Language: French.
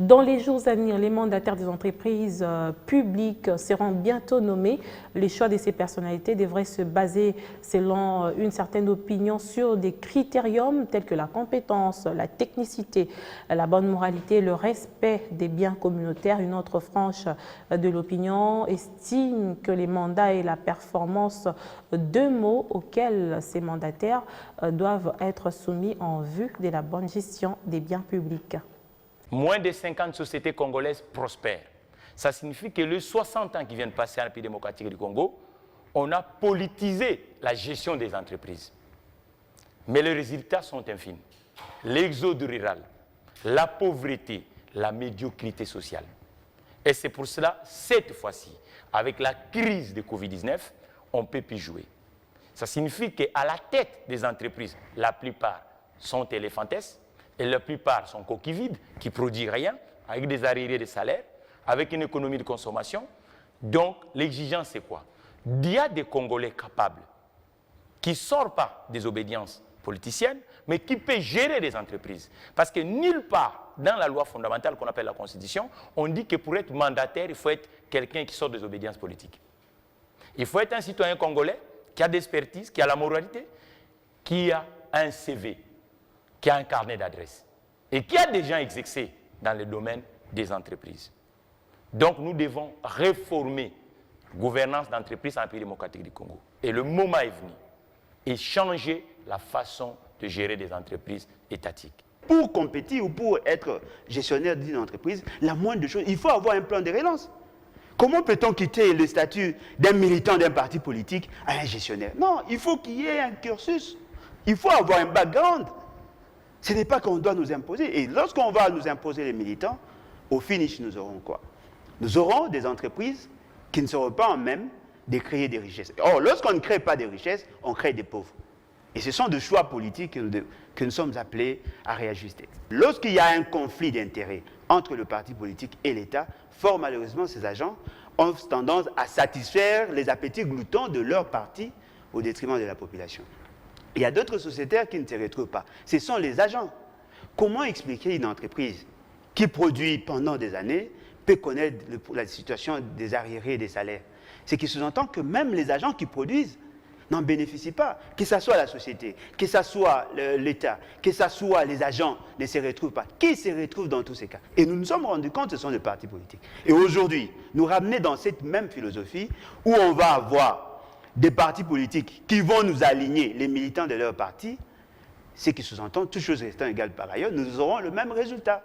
Dans les jours à venir, les mandataires des entreprises publiques seront bientôt nommés. Les choix de ces personnalités devraient se baser, selon une certaine opinion, sur des critériums tels que la compétence, la technicité, la bonne moralité, le respect des biens communautaires. Une autre frange de l'opinion estime que les mandats et la performance, deux mots auxquels ces mandataires doivent être soumis en vue de la bonne gestion des biens publics. Moins de 50 sociétés congolaises prospèrent. Ça signifie que les 60 ans qui viennent passer à la République démocratique du Congo, on a politisé la gestion des entreprises. Mais les résultats sont infimes. L'exode rural, la pauvreté, la médiocrité sociale. Et c'est pour cela, cette fois-ci, avec la crise de Covid-19, on ne peut plus jouer. Ça signifie qu'à la tête des entreprises, la plupart sont éléphantesques, et la plupart sont coquilles vides, qui ne produisent rien, avec des arriérés de salaire, avec une économie de consommation. Donc, l'exigence, c'est quoi? Il y a des Congolais capables, qui ne sortent pas des obédiences politiciennes, mais qui peuvent gérer des entreprises. Parce que nulle part, dans la loi fondamentale qu'on appelle la Constitution, on dit que pour être mandataire, il faut être quelqu'un qui sort des obédiences politiques. Il faut être un citoyen congolais qui a d'expertise, qui a la moralité, qui a un CV, qui a un carnet d'adresses et qui a déjà exercé dans le domaine des entreprises. Donc nous devons réformer la gouvernance d'entreprise en République démocratique du Congo. Et le moment est venu et changer la façon de gérer des entreprises étatiques. Pour compétir ou pour être gestionnaire d'une entreprise, la moindre chose, il faut avoir un plan de relance. Comment peut-on quitter le statut d'un militant d'un parti politique à un gestionnaire? Non, il faut qu'il y ait un cursus. Il faut avoir un background. Ce n'est pas qu'on doit nous imposer. Et lorsqu'on va nous imposer les militants, au finish, nous aurons quoi? Nous aurons des entreprises qui ne seront pas en même de créer des richesses. Or, lorsqu'on ne crée pas de richesses, on crée des pauvres. Et ce sont des choix politiques que nous sommes appelés à réajuster. Lorsqu'il y a un conflit d'intérêts entre le parti politique et l'État, fort malheureusement, ces agents ont tendance à satisfaire les appétits gloutons de leur parti au détriment de la population. Il y a d'autres sociétaires qui ne se retrouvent pas. Ce sont les agents. Comment expliquer une entreprise qui produit pendant des années peut connaître la situation des arriérés et des salaires? C'est qui sous-entend que même les agents qui produisent n'en bénéficient pas. Que ce soit la société, que ce soit l'État, que ce soit les agents ne se retrouvent pas. Qui se retrouve dans tous ces cas? Et nous nous sommes rendus compte que ce sont les partis politiques. Et aujourd'hui, nous ramener dans cette même philosophie où on va avoir des partis politiques qui vont nous aligner les militants de leur parti, ce qui sous-entend, toutes choses restant égales par ailleurs, nous aurons le même résultat.